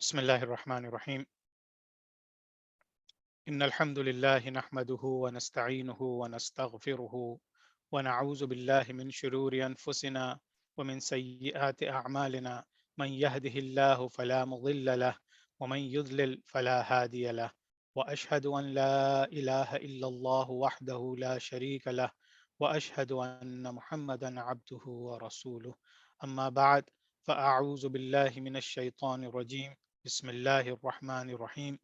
بسم الله الرحمن الرحيم. إن الحمد لله نحمده ونستعينه ونستغفره ونعوذ بالله من شرور أنفسنا ومن سيئات أعمالنا. من يهده الله فلا مضل له ومن يضلل فلا هادي له. وأشهد أن لا إله إلا الله وحده لا شريك له وأشهد أن محمدا عبده ورسوله. أما بعد، فأعوذ بالله من الشيطان الرجيم. بسم الله الرحمن الرحيم.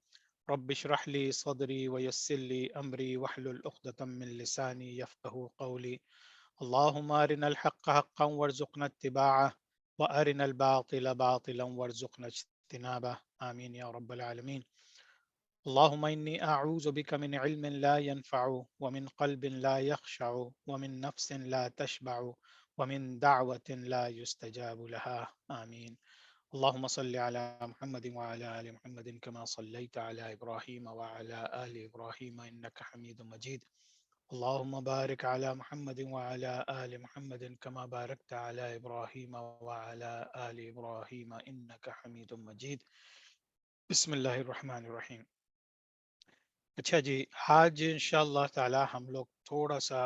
رب اشرح لي صدري ويسر لي أمري واحلل عقدة من لساني يفقه قولي. اللهم أرنا الحق حقا وارزقنا اتباعه وأرنا الباطل باطلا وارزقنا اجتنابه، آمين يا رب العالمين. اللهم إني أعوذ بك من علم لا ينفع ومن قلب لا يخشع ومن نفس لا تشبع ومن دعوة لا يستجاب لها، آمين. اللهم صل على محمد وعلى آل محمد كما صليت على إبراهيم وعلى آل إبراهيم إنك حميد مجيد. اللهم بارك على محمد وعلى آل محمد كما باركت على إبراهيم وعلى آل إبراهيم إنك حميد مجيد. بسم اللہ الرحمن الرحیم. اچھا جی، آج انشاءاللہ تعالی ہم لوگ تھوڑا سا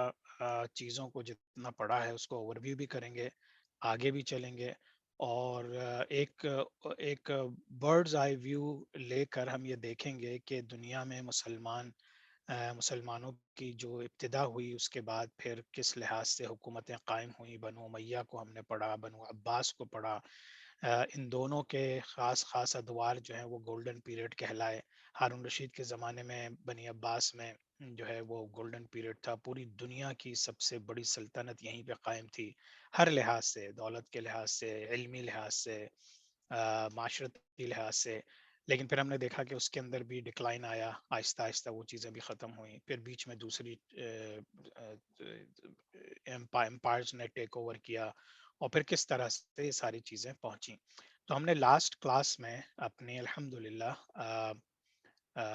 چیزوں کو جتنا پڑھا ہے اس کو اوور ویو بھی کریں گے، آگے بھی چلیں گے، اور ایک ایک برڈز آئی ویو لے کر ہم یہ دیکھیں گے کہ دنیا میں مسلمانوں کی جو ابتدا ہوئی اس کے بعد پھر کس لحاظ سے حکومتیں قائم ہوئیں. بنو امیہ کو ہم نے پڑھا، بنو عباس کو پڑھا. ان دونوں کے خاص خاص ادوار جو ہیں وہ گولڈن پیریڈ کہلائے. ہارون رشید کے زمانے میں بنی عباس میں جو ہے وہ گولڈن پیریڈ تھا. پوری دنیا کی سب سے بڑی سلطنت یہیں پہ قائم تھی، ہر لحاظ سے، دولت کے لحاظ سے، علمی لحاظ سے، معاشرتی لحاظ سے. لیکن پھر ہم نے دیکھا کہ اس کے اندر بھی ڈکلائن آیا، آہستہ آہستہ وہ چیزیں بھی ختم ہوئیں. پھر بیچ میں دوسری امپائرز نے ٹیک اوور کیا، اور پھر کس طرح سے یہ ساری چیزیں پہنچیں. تو ہم نے لاسٹ کلاس میں اپنی الحمدللہ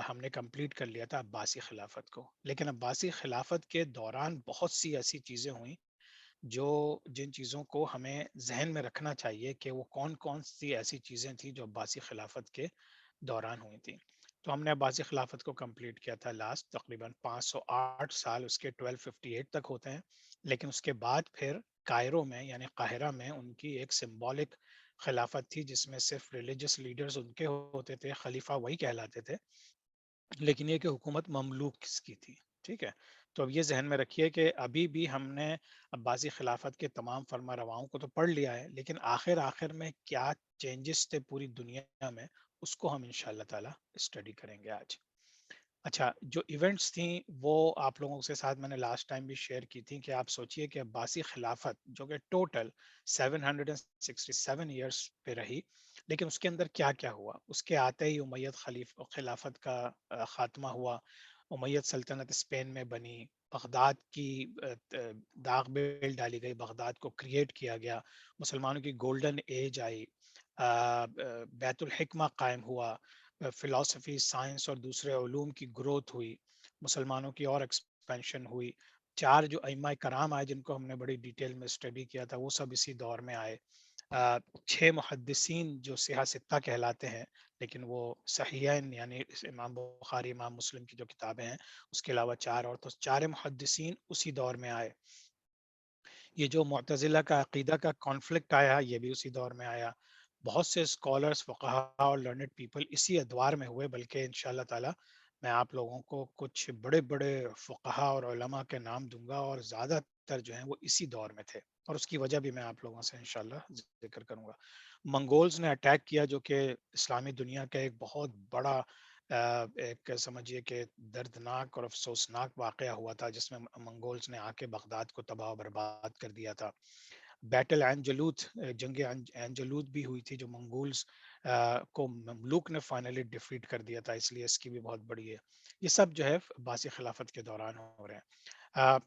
ہم نے کمپلیٹ کر لیا تھا عباسی خلافت کو. لیکن عباسی خلافت کے دوران بہت سی ایسی چیزیں ہوئیں جن چیزوں کو ہمیں ذہن میں رکھنا چاہیے کہ وہ کون کون سی ایسی چیزیں تھیں جو عباسی خلافت کے دوران ہوئی تھیں. تو ہم نے عباسی خلافت کو کمپلیٹ کیا تھا لاسٹ تقریباً 508 سال اس کے 1258 تک ہوتے ہیں. لیکن اس کے بعد پھر کائرو میں یعنی قاہرہ میں ان کی ایک سمبولک خلافت تھی جس میں صرف ریلیجس لیڈرز ان کے ہوتے تھے، خلیفہ وہی کہلاتے تھے، لیکن یہ کہ حکومت مملوک کی تھی. ٹھیک ہے، تو اب یہ ذہن میں رکھیے کہ ابھی بھی ہم نے عباسی خلافت کے تمام فرما رواؤں کو تو پڑھ لیا ہے، لیکن آخر میں کیا چینجز تھے پوری دنیا میں اس کو ہم انشاءاللہ تعالی اسٹڈی کریں گے آج. اچھا، جو ایونٹس تھیں وہ آپ لوگوں کے ساتھ میں نے لاسٹ ٹائم بھی شیئر کی تھی کہ آپ سوچئے کہ عباسی خلافت جو کہ ٹوٹل 767 ایئرس پہ رہی، لیکن اس کے اندر کیا کیا ہوا. اس کے آتے ہی امید خلافت کا خاتمہ ہوا، امید سلطنت اسپین میں بنی، بغداد کی داغ بیل ڈالی گئی، بغداد کو کریٹ کیا گیا، مسلمانوں کی گولڈن ایج آئی، بیت الحکمہ قائم ہوا، فلسفی، سائنس اور دوسرے علوم کی گروتھ ہوئی، مسلمانوں کی اور ایکسپینشن ہوئی. 4 جو ائمہ کرام آئے جن کو ہم نے بڑی ڈیٹیل میں اسٹڈی کیا تھا وہ سب اسی دور میں آئے. 6 محدثین جو سیاہ ستہ کہلاتے ہیں، لیکن وہ صحیحین یعنی امام بخاری، امام مسلم کی جو کتابیں ہیں اس کے علاوہ 4 اور، تو 4 محدثین اسی دور میں آئے. یہ جو معتزلہ کا عقیدہ کا کانفلکٹ آیا یہ بھی اسی دور میں آیا. بہت سے اسکالرز، فقہا اور لرنڈ پیپل اسی ادوار میں ہوئے، بلکہ انشاءاللہ تعالی میں آپ لوگوں کو کچھ بڑے بڑے فقہا اور علماء کے نام دوں گا، اور زیادہ تر جو ہیں وہ اسی دور میں تھے، اور اس کی وجہ بھی میں آپ لوگوں سے انشاءاللہ ذکر کروں گا. منگولز نے اٹیک کیا جو کہ اسلامی دنیا کا ایک بہت بڑا ایک سمجھیے کہ دردناک اور افسوسناک واقعہ ہوا تھا، جس میں منگولز نے آ کے بغداد کو تباہ و برباد کر دیا تھا. بیٹل عین جالوت، جنگ عین جالوت بھی ہوئی تھی جو منگولز کو مملوک نے فائنلی ڈیفیٹ کر دیا تھا، اس لیے اس کی بھی بہت بڑی ہے. یہ سب جو ہے عباسی خلافت کے دوران ہو رہے ہیں.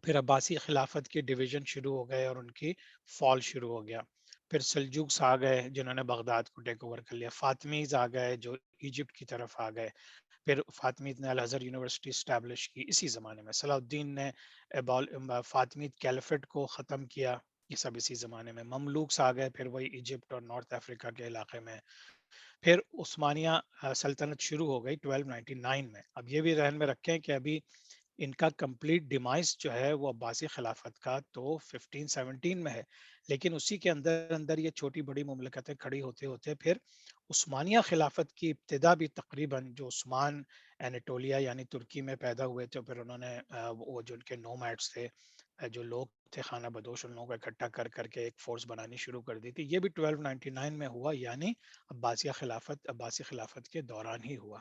پھر عباسی خلافت کے ڈویژن شروع ہو گئے اور ان کی فال شروع ہو گیا. پھر سلجوکس آ گئے جنہوں نے بغداد کو ٹیک اوور کر لیا. فاطمیز آ گئے جو ایجپٹ کی طرف آ گئے. پھر فاطمیز نے الازہر یونیورسٹی اسٹیبلش کی اسی زمانے میں. صلاح الدین نے فاطمید کیلیفٹ کو ختم کیا، یہ سب اسی زمانے میں. مملوکس آ گئے پھر وہی ایجپٹ اور نارتھ افریقہ کے علاقے میں. پھر عثمانیہ سلطنت شروع ہو گئی 1299 میں. اب یہ بھی ذہن میں رکھیں کہ ابھی ان کا کمپلیٹ ڈیمائس جو ہے وہ عباسی خلافت کا تو 1517 میں ہے، لیکن اسی کے اندر اندر یہ چھوٹی بڑی مملکتیں کھڑی ہوتے ہوتے پھر عثمانیہ خلافت کی ابتدا بھی تقریباً جو عثمان اینیٹولیا یعنی ترکی میں پیدا ہوئے تھے، پھر انہوں نے وہ جو ان کے نومیڈس تھے، جو لوگ تھے خانہ بدوش، ان لوگوں کو اکٹھا کر کر کے ایک فورس بنانی شروع کر دی تھی. یہ بھی 1299 میں ہوا، یعنی عباسی خلافت کے دوران ہی ہوا.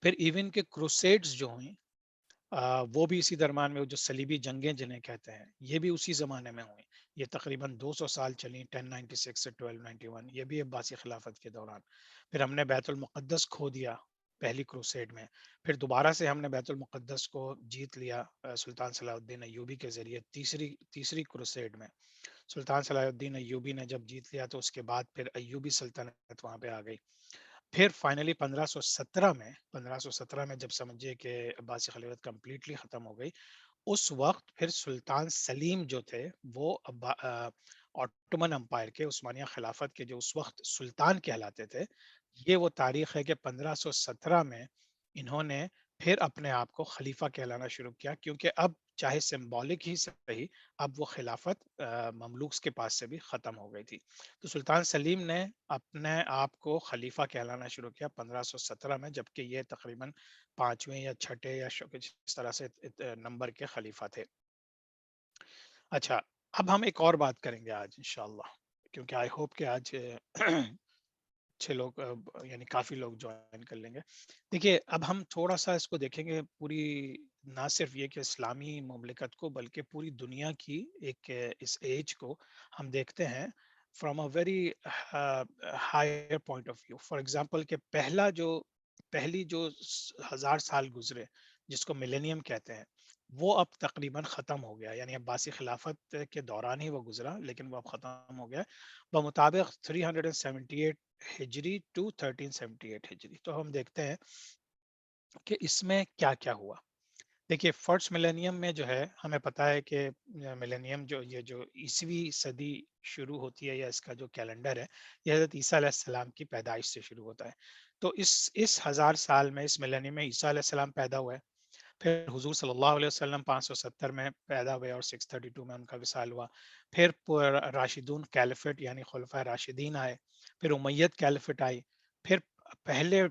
پھر ایون کے کروسیڈز جو ہوئیں وہ بھی اسی درمیان میں، جو صلیبی جنگیں جنہیں کہتے ہیں، یہ بھی اسی زمانے میں ہوئیں. یہ تقریباً 200 سال چلیں، 1096 سے 1291، یہ بھی عباسی خلافت کے دوران. پھر ہم نے بیت المقدس کھو دیا پہلی کروسیڈ میں. پھر دوبارہ سے ہم نے بیت المقدس کو جیت لیا سلطان صلاح الدین ایوبی کے ذریعے تیسری کروسیڈ میں. سلطان صلاح الدین ایوبی نے جب جیت لیا تو اس کے بعد پھر ایوبی سلطنت وہاں پہ آ گئی. پھر فائنلی 1517 میں جب سمجھے کہ عباسی خلافت کمپلیٹلی ختم ہو گئی، اس وقت پھر سلطان سلیم جو تھے وہ آٹومن امپائر کے، عثمانیہ خلافت کے جو اس وقت سلطان کہلاتے تھے، یہ وہ تاریخ ہے کہ 1517 میں انہوں نے پھر اپنے آپ کو خلیفہ کہلانا شروع کیا، کیونکہ اب چاہے سمبولک ہی صحیح، اب وہ خلافت مملوکس کے پاس سے بھی ختم ہو گئی تھی. تو سلطان سلیم نے اپنے آپ کو خلیفہ کہلانا شروع کیا 1517 میں، جبکہ یہ تقریباً پانچویں یا چھٹے یا اس طرح سے نمبر کے خلیفہ تھے. اچھا، اب ہم ایک اور بات کریں گے آج انشاءاللہ، کیونکہ آئی ہوپ کہ آج اچھے لوگ یعنی کافی لوگ جوائن کر لیں گے. دیکھیے، اب ہم تھوڑا سا اس کو دیکھیں گے، پوری نہ صرف یہ کہ اسلامی مملکت کو، بلکہ پوری دنیا کی ایک اس ایج کو ہم دیکھتے ہیں from a very higher point of view. For example کہ پہلی جو 1000 سال گزرے، جس کو ملینیم کہتے ہیں، وہ اب تقریباً ختم ہو گیا. یعنی عباسی خلافت کے دوران ہی وہ گزرا، لیکن وہ اب ختم ہو گیا بمطابق 378 ہجری ٹو 1378 ہجری. تو ہم دیکھتے ہیں کہ اس میں کیا کیا ہوا. دیکھیے، فرسٹ ملینیم میں جو ہے ہمیں پتہ ہے کہ ملینیم یہ جو عیسوی صدی شروع ہوتی ہے، یا اس کا جو کیلنڈر ہے، یہ حضرت عیسیٰ علیہ السلام کی پیدائش سے شروع ہوتا ہے. تو اس 1000 سال میں، اس ملینیم میں عیسیٰ علیہ السلام پیدا ہوئے. پھر حضور صلی اللہ علیہ وسلم 570 میں پیدا ہوئے اور 632 میں ان کا وصال ہوا. پھر راشدون کیلفٹ یعنی خلفۂ راشدین آئے. پھر امید کیلفٹ آئی. پھر پہلے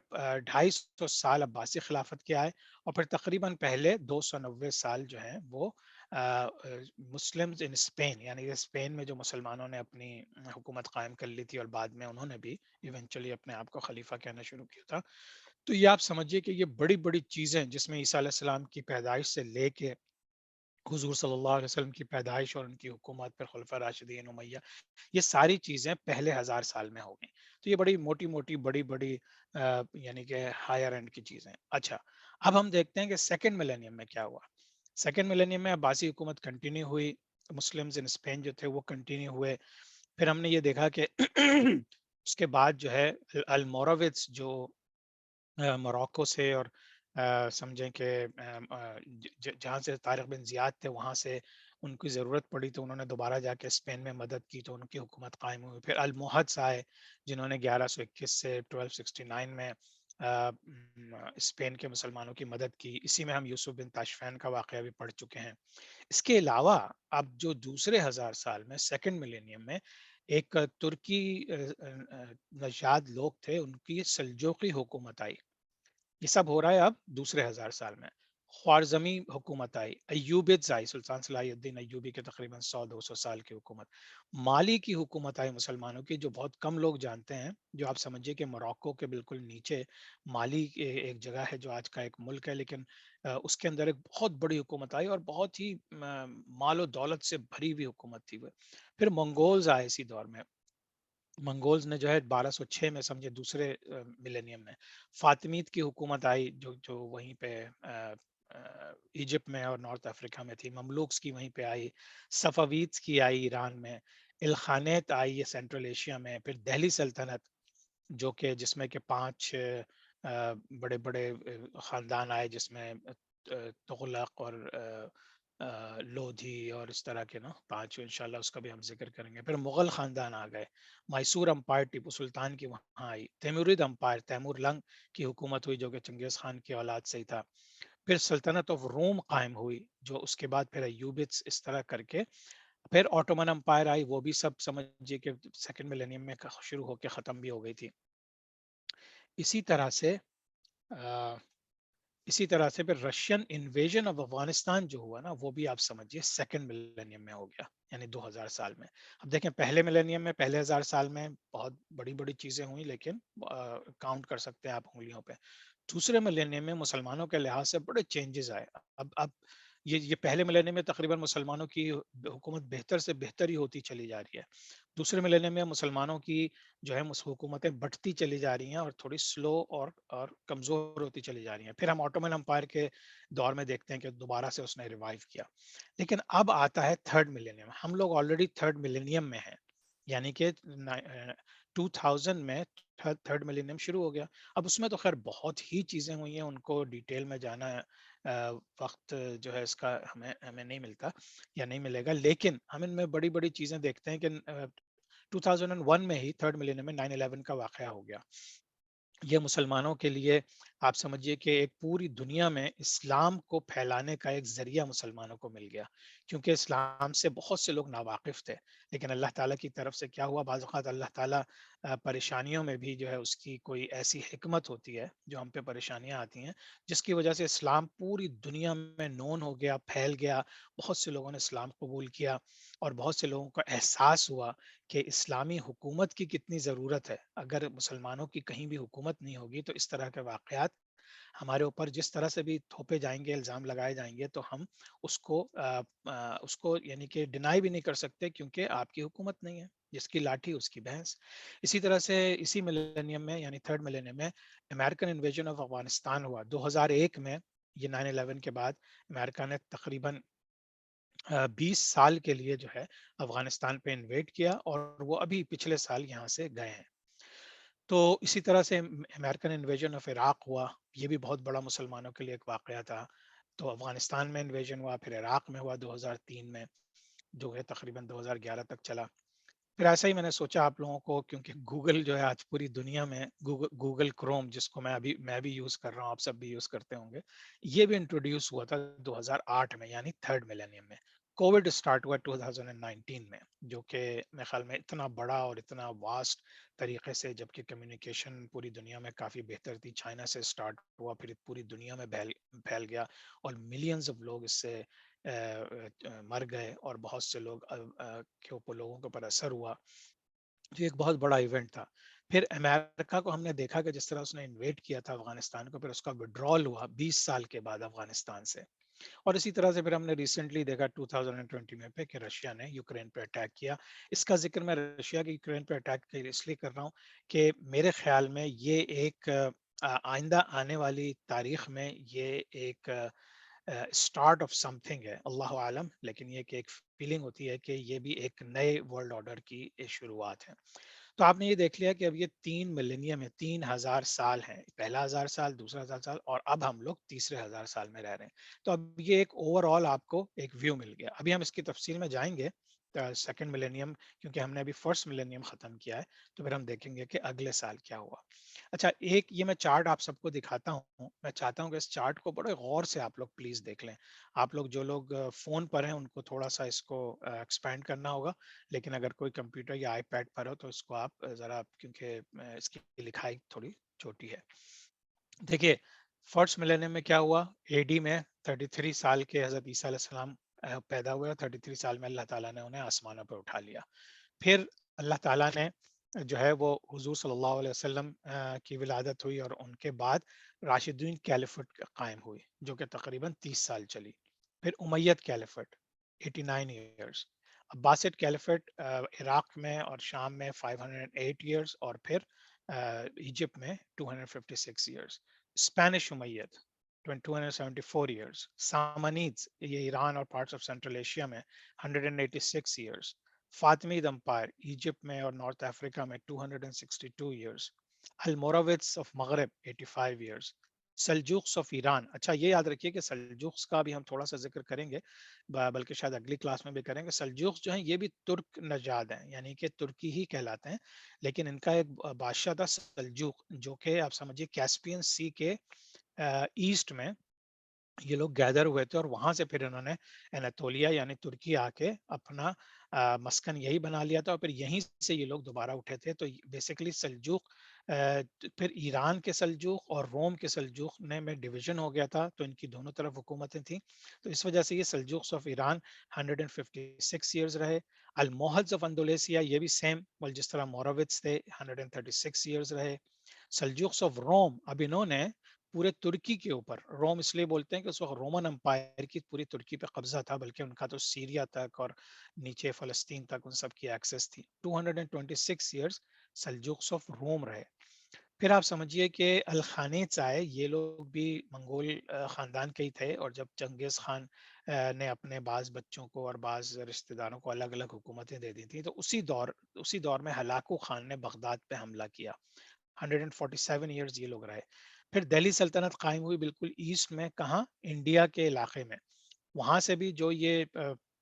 250 سال عباسی خلافت کے آئے، اور پھر تقریباً پہلے 290 سال جو ہیں وہ مسلمز ان اسپین، یعنی اسپین میں جو مسلمانوں نے اپنی حکومت قائم کر لی تھی، اور بعد میں انہوں نے بھی ایونچولی اپنے آپ کو خلیفہ کہنا شروع کیا تھا. تو یہ آپ سمجھیے کہ یہ بڑی بڑی چیزیں، جس میں عیسیٰ علیہ السلام کی پیدائش سے لے کے حضور صلی اللہ علیہ وسلم کی پیدائش اور ان کی حکومت، پھر خلفۂ راشدین، امیہ، یہ ساری چیزیں پہلے 1000 سال میں ہو گئیں. تو یہ بڑی موٹی موٹی بڑی بڑی یعنی کہ ہائر اینڈ کی چیزیں. اچھا، اب ہم دیکھتے ہیں کہ سیکنڈ ملینیم میں کیا ہوا. سیکنڈ ملینیم میں عباسی حکومت کنٹینیو ہوئی، مسلمز ان اسپین جو تھے وہ کنٹینیو ہوئے. پھر ہم نے یہ دیکھا کہ اس کے بعد جو ہے الموراوٹس، جو موراکو سے، اور سمجھیں کہ جہاں سے طارق بن زیاد تھے وہاں سے ان کی ضرورت پڑی تو انہوں نے دوبارہ جا کے اسپین میں مدد کی، تو ان کی حکومت قائم ہوئی. پھر الموحدس آئے، جنہوں نے 1121 سے 1269 میں اسپین کے مسلمانوں کی مدد کی. اسی میں ہم یوسف بن تاشفین کا واقعہ بھی پڑھ چکے ہیں. اس کے علاوہ اب جو دوسرے 1000 سال میں، سیکنڈ ملینیم میں، ایک ترکی نژاد لوگ تھے، ان کی سلجوقی حکومت آئی. یہ سب ہو رہا ہے اب دوسرے 1000 سال میں. خوارزمی حکومت آئی، ایوبیدز آئی، سلطان صلاح الدین ایوبی کے تقریباً 100-200 سال کی حکومت. مالی کی حکومت آئی مسلمانوں کی، جو بہت کم لوگ جانتے ہیں. جو آپ سمجھیے کہ موراکو کے بالکل نیچے مالی ایک جگہ ہے جو آج کا ایک ملک ہے، لیکن اس کے اندر ایک بہت بڑی حکومت آئی، اور بہت ہی مال و دولت سے بھری ہوئی حکومت تھی وہ. پھر منگولز آئے اسی دور میں. منگولز نے جو ہے 1206 میں، سمجھے دوسرے ملینیم میں، فاطمیت کی حکومت آئی، جو وہیں پہ ایجپٹ میں اور نارتھ افریقہ میں تھی. مملوکس کی وہیں پہ آئی. صفویدس کی آئی ایران میں. الخانیت آئی، یہ سینٹرل ایشیا میں. پھر دہلی سلطنت، جو کہ جس میں کہ 5 بڑے بڑے خاندان آئے، جس میں تغلق اور لودھی اور اس طرح کے نا پانچ، انشاءاللہ اس کا بھی ہم ذکر کریں گے. پھر مغل خاندان آ گئے، میسور امپائر ٹیپو سلطان کی وہاں آئی، تیمورید امپائر تیمور لنگ کی حکومت ہوئی جو کہ چنگیز خان کی اولاد سے ہی تھا. پھر سلطنت آف روم قائم ہوئی جو اس کے بعد پھر ایوبٹس اس طرح کر کے پھر آٹومن امپائر آئی، وہ بھی سب سمجھیے کہ سیکنڈ ملینیم میں شروع ہو کے ختم بھی ہو گئی تھی. اسی طرح سے اسی طرح سے پھر رشین انویژن آف افغانستان جو ہوا نا وہ بھی آپ سمجھیے سیکنڈ ملینیم میں ہو گیا، یعنی 2000 سال میں. اب دیکھیں پہلے ملینیم میں پہلے 1000 سال میں بہت بڑی بڑی چیزیں ہوئی لیکن کاؤنٹ کر سکتے ہیں آپ انگلیوں پہ. دوسرے ملینیم میں مسلمانوں کے لحاظ سے بڑے چینجز آئے. اب یہ پہلے ملینیم میں تقریباً مسلمانوں کی حکومت بہتر سے بہتر ہی ہوتی چلی جا رہی ہے. دوسرے ملینیم میں مسلمانوں کی جو ہے حکومتیں بٹتی چلی جا رہی ہیں اور تھوڑی سلو اور کمزور ہوتی چلی جا رہی ہیں. پھر ہم آٹومن امپائر کے دور میں دیکھتے ہیں کہ دوبارہ سے اس نے ریوائیو کیا. لیکن اب آتا ہے تھرڈ ملینیم. ہم لوگ آلریڈی تھرڈ ملینیم میں ہیں، یعنی کہ 2000 میں تھرڈ ملینیم شروع ہو گیا. اب اس میں تو خیر بہت ہی چیزیں ہوئی ہیں، ان کو ڈیٹیل میں جانا وقت جو ہے اس کا ہمیں نہیں ملتا یا نہیں ملے گا. لیکن ہم ان میں بڑی بڑی چیزیں دیکھتے ہیں کہ 2001 میں ہی تھرڈ ملینیم میں 9/11 کا واقعہ ہو گیا. یہ مسلمانوں کے لیے آپ سمجھیے کہ ایک پوری دنیا میں اسلام کو پھیلانے کا ایک ذریعہ مسلمانوں کو مل گیا، کیونکہ اسلام سے بہت سے لوگ ناواقف تھے. لیکن اللہ تعالیٰ کی طرف سے کیا ہوا، بعض اوقات اللہ تعالیٰ پریشانیوں میں بھی جو ہے اس کی کوئی ایسی حکمت ہوتی ہے جو ہم پہ پریشانیاں آتی ہیں، جس کی وجہ سے اسلام پوری دنیا میں نون ہو گیا، پھیل گیا. بہت سے لوگوں نے اسلام قبول کیا اور بہت سے لوگوں کو احساس ہوا کہ اسلامی حکومت کی کتنی ضرورت ہے. اگر مسلمانوں کی کہیں بھی حکومت نہیں ہوگی تو اس طرح کے واقعات ہمارے اوپر جس طرح سے بھی تھوپے جائیں گے، الزام لگائے جائیں گے، تو ہم اس کو یعنی کہ ڈینائی بھی نہیں کر سکتے، کیونکہ آپ کی حکومت نہیں ہے، جس کی لاٹھی اس کی بھینس. اسی طرح سے اسی ملینیم میں یعنی تھرڈ ملینیم میں امریکن انویژن آف افغانستان ہوا 2001 میں. یہ 9/11 کے بعد امریکہ نے تقریباً 20 سال کے لیے جو ہے افغانستان پہ انویٹ کیا اور وہ ابھی پچھلے سال یہاں سے گئے ہیں. تو اسی طرح سے امریکن انویژن آف عراق ہوا، یہ بھی بہت بڑا مسلمانوں کے لیے ایک واقعہ تھا. تو افغانستان میں انویژن ہوا، پھر عراق میں ہوا 2003 میں، جو ہے تقریباً 2011 تک چلا. پھر ایسا ہی میں نے سوچا آپ لوگوں کو، کیونکہ گوگل جو ہے آج پوری دنیا میں گوگل کروم، جس کو میں بھی یوز کر رہا ہوں، آپ سب بھی یوز کرتے ہوں گے، یہ بھی انٹروڈیوس ہوا تھا 2008 میں یعنی تھرڈ ملینیم میں. کووڈ اسٹارٹ ہوا 2019 میں، جو کہ میرے خیال میں اتنا بڑا اور اتنا واسٹ طریقے سے، جبکہ کمیونیکیشن پوری دنیا میں کافی بہتر تھی، چائنا سے اسٹارٹ ہوا پھر پوری دنیا میں پھیل گیا اور ملینز آف لوگ اس سے مر گئے اور بہت سے لوگوں کے اوپر اثر ہوا. جو ایک بہت بڑا ایونٹ تھا. پھر امریکہ کو ہم نے دیکھا کہ جس طرح اس نے انویٹ کیا تھا افغانستان کو، پھر اس کا وڈرال ہوا 20 سال کے بعد افغانستان سے. اور اسی طرح سے پھر ہم نے ریسنٹلی دیکھا 2020 میں پہ کہ رشیا نے یوکرین پہ اٹیک کیا. اس کا ذکر میں رشیا کے یوکرین پہ اٹیک اس لیے کر رہا ہوں کہ میرے خیال میں یہ ایک آئندہ آنے والی تاریخ میں یہ ایک اسٹارٹ آف سم تھنگ ہے، اللہ عالم، لیکن یہ کہ ایک فیلنگ ہوتی ہے کہ یہ بھی ایک نئے ورلڈ آرڈر کی شروعات ہے. تو آپ نے یہ دیکھ لیا کہ اب یہ 3 ملینیم ہے، 3000 سال ہیں، پہلا 1000 سال، دوسرا 1000 سال، اور اب ہم لوگ تیسرے 1000 سال میں رہ رہے ہیں. تو اب یہ ایک اوور آل آپ کو ایک ویو مل گیا. ابھی ہم اس کی تفصیل میں جائیں گے سیکنڈ ملینیم، کیونکہ ہم نے ابھی فرسٹ ملینیم ختم کیا ہے، تو پھر ہم دیکھیں گے کہ اگلے سال کیا ہوا. اچھا، ایک یہ میں چارٹ آپ سب کو دکھاتا ہوں. میں چاہتا ہوں کہ اس چارٹ کو بڑے غور سے آپ لوگ پلیز دیکھ لیں. آپ لوگ جو لوگ فون پر ہیں ان کو تھوڑا سا اس کو ایکسپینڈ کرنا ہوگا، لیکن اگر کوئی کمپیوٹر یا آئی پیڈ پر ہو تو اس کو آپ ذرا، کیونکہ اس کی لکھائی تھوڑی چھوٹی ہے. دیکھیے فرسٹ ملینیم میں کیا ہوا. اے ڈی میں 33 سال کے حضرت عیسیٰ علیہ السلام پیدا ہوئے. 33 سال میں اللہ تعالیٰ نے انہیں آسمانوں پہ اٹھا لیا. پھر اللہ تعالیٰ نے جو ہے وہ حضور صلی اللہ علیہ وسلم کی ولادت ہوئی اور ان کے بعد راشدین کیلیفٹ قائم ہوئی جو کہ تقریباً 30 سال چلی. پھر امیت کیلیفٹ 89 ایئرس. عباسد کیلیفٹ عراق میں اور شام میں 508 ایئرس، اور پھر ایجپٹ میں 256 ایئرس. اسپینش امیت 274 ایئرس. سامنیدز یہ ایران اور پارٹس آف سینٹرل ایشیا میں 186 ایئرس. فاطمید امپائر ایجپٹ میں اور نارتھ افریقہ میں 262 ایئرس. الموراوٹس آف مغرب 85 ایئرس. سلجوقس of Iran. اچھا یہ یاد رکھیے کہ سلجوقس کا بھی ہم تھوڑا سا ذکر کریں گے، بلکہ شاید اگلی کلاس میں بھی کریں گے. سلجوقس جو ہیں یہ بھی ترک نژاد ہیں، یعنی کہ ترکی ہی کہلاتے ہیں، لیکن ان کا ایک بادشاہ تھا سلجوق، جو کہ آپ سمجھیے کیسپین سی کے ایسٹ میں یہ لوگ گیدر ہوئے تھے، اور وہاں سے پھر انہوں نے اناتولیا یعنی ترکی آ کے اپنا مسکن یہی بنا لیا تھا، اور پھر یہیں سے یہ لوگ دوبارہ اٹھے تھے. تو بیسیکلی سلجوق پھر ایران کے سلجوق اور روم کے سلجوق میں ڈویژن ہو گیا تھا، تو ان کی دونوں طرف حکومتیں تھیں. تو اس وجہ سے یہ سلجوقس آف ایران 156 ایئرز رہے. الموہدز آف اندولیسیا یہ بھی سیم، جس طرح موراوٹس تھے 136 ایئرز رہے. سلجوقس آف روم، اب انہوں نے پورے ترکی کے اوپر، روم اس لیے بولتے ہیں کہ اس وقت رومن امپائر کی پوری ترکی پہ قبضہ تھا، بلکہ ان کا تو سیریا تک اور نیچے فلسطین تک ان سب کی ایکسس تھی. 226 ایئرز سلجوقس آف روم رہے. پھر آپ سمجھیے کہ الخانیز آئے، یہ لوگ بھی منگول خاندان کے ہی تھے، اور جب چنگیز خان نے اپنے بعض بچوں کو اور بعض رشتہ داروں کو الگ الگ حکومتیں دے دی تھیں، تو اسی دور میں ہلاکو خان نے بغداد پہ حملہ کیا. 147 ایئرز یہ لوگ رہے. پھر دہلی سلطنت قائم ہوئی بالکل ایسٹ میں، کہاں؟ انڈیا کے علاقے میں. وہاں سے بھی جو یہ